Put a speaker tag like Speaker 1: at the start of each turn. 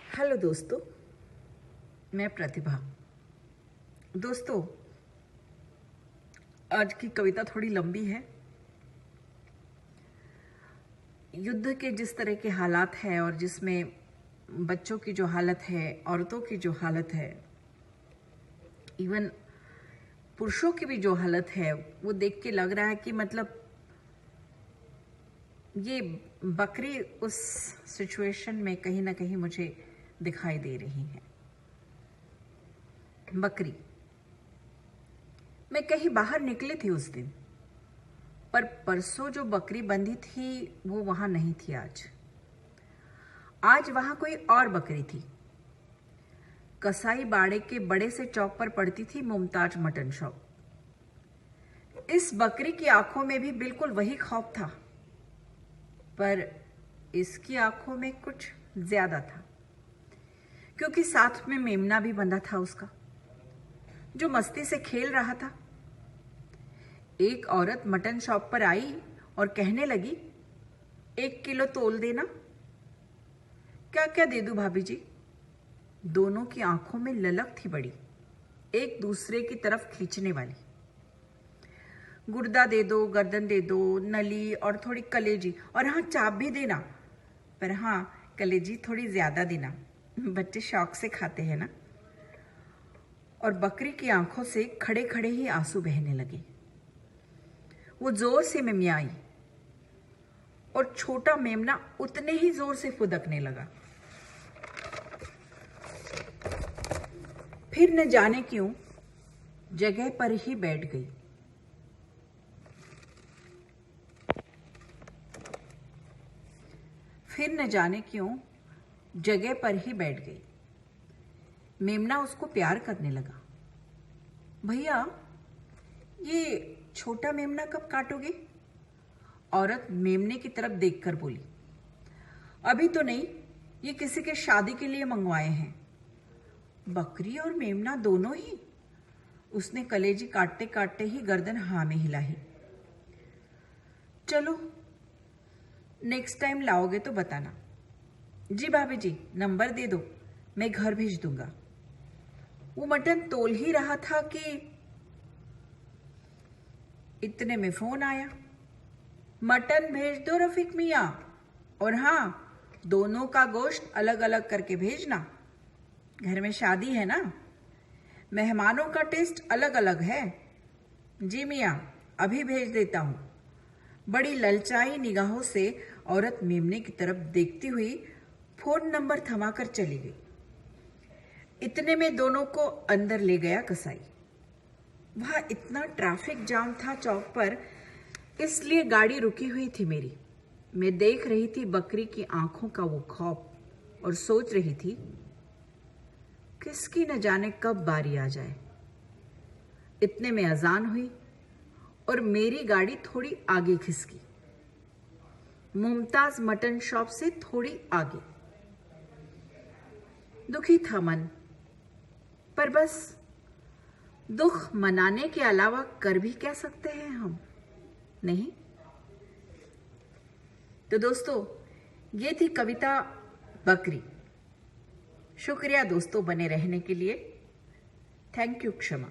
Speaker 1: Hello दोस्तों, मैं प्रतिभा। दोस्तों, आज की कविता थोड़ी लंबी है। युद्ध के जिस तरह के हालात हैं और जिसमें बच्चों की जो हालत है, औरतों की जो हालत है, इवन पुरुषों की भी जो हालत है, वो देख के लग रहा है कि मतलब ये बकरी उस सिचुएशन में कहीं ना कहीं मुझे दिखाई दे रही है। बकरी, मैं कहीं बाहर निकली थी उस दिन, पर परसों जो बकरी बंधी थी वो वहां नहीं थी। आज वहां कोई और बकरी थी। कसाई बाड़े के बड़े से चौक पर पड़ती थी मुमताज मटन शॉप। इस बकरी की आंखों में भी बिल्कुल वही खौफ था, पर इसकी आंखों में कुछ ज्यादा था, क्योंकि साथ में मेमना भी बंधा था उसका, जो मस्ती से खेल रहा था। एक औरत मटन शॉप पर आई और कहने लगी, 1 किलो तोल देना। क्या क्या दे दूं भाभी जी? दोनों की आंखों में ललक थी बड़ी, एक दूसरे की तरफ खींचने वाली। गुर्दा दे दो, गर्दन दे दो, नली और थोड़ी कलेजी, और हाँ, चाप भी देना, पर हाँ, कलेजी थोड़ी ज्यादा देना, बच्चे शौक से खाते हैं ना। और बकरी की आंखों से खड़े खड़े ही आंसू बहने लगे। वो जोर से मिमियाई और छोटा मेमना उतने ही जोर से फुदकने लगा। फिर न जाने क्यों जगह पर ही बैठ गई। फिर न जाने क्यों जगह पर ही बैठ गई। मेमना उसको प्यार करने लगा। भैया, ये छोटा मेमना कब काटोगे? औरत मेमने की तरफ देखकर बोली, अभी तो नहीं, ये किसी के शादी के लिए मंगवाए हैं। बकरी और मेमना दोनों ही? उसने कलेजी काटते काटते ही गर्दन हाँ में हिलाई। चलो, नेक्स्ट टाइम लाओगे तो बताना। जी भाभी जी, नंबर दे दो, मैं घर भेज दूंगा। वो मटन तोल ही रहा था कि इतने में फोन आया। मटन भेज दो रफीक मियाँ, और हाँ, दोनों का गोश्त अलग अलग करके भेजना। घर में शादी है ना, मेहमानों का टेस्ट अलग अलग है। जी मियाँ, अभी भेज देता हूँ। बड़ी ललचाई निगाहों से औरत मेमने की तरफ देखती हुई फोन नंबर थमाकर चली गई। इतने में दोनों को अंदर ले गया कसाई। वहां इतना ट्रैफिक जाम था चौक पर, इसलिए गाड़ी रुकी हुई थी मेरी। मैं देख रही थी बकरी की आंखों का वो खौफ और सोच रही थी, किसकी न जाने कब बारी आ जाए। इतने में अजान हुई और मेरी गाड़ी थोड़ी आगे खिसकी, मुमताज मटन शॉप से थोड़ी आगे। दुखी था मन, पर बस दुख मनाने के अलावा कर भी क्या सकते हैं हम? नहीं। तो दोस्तों, ये थी कविता बकरी। शुक्रिया दोस्तों बने रहने के लिए। Thank you. क्षमा।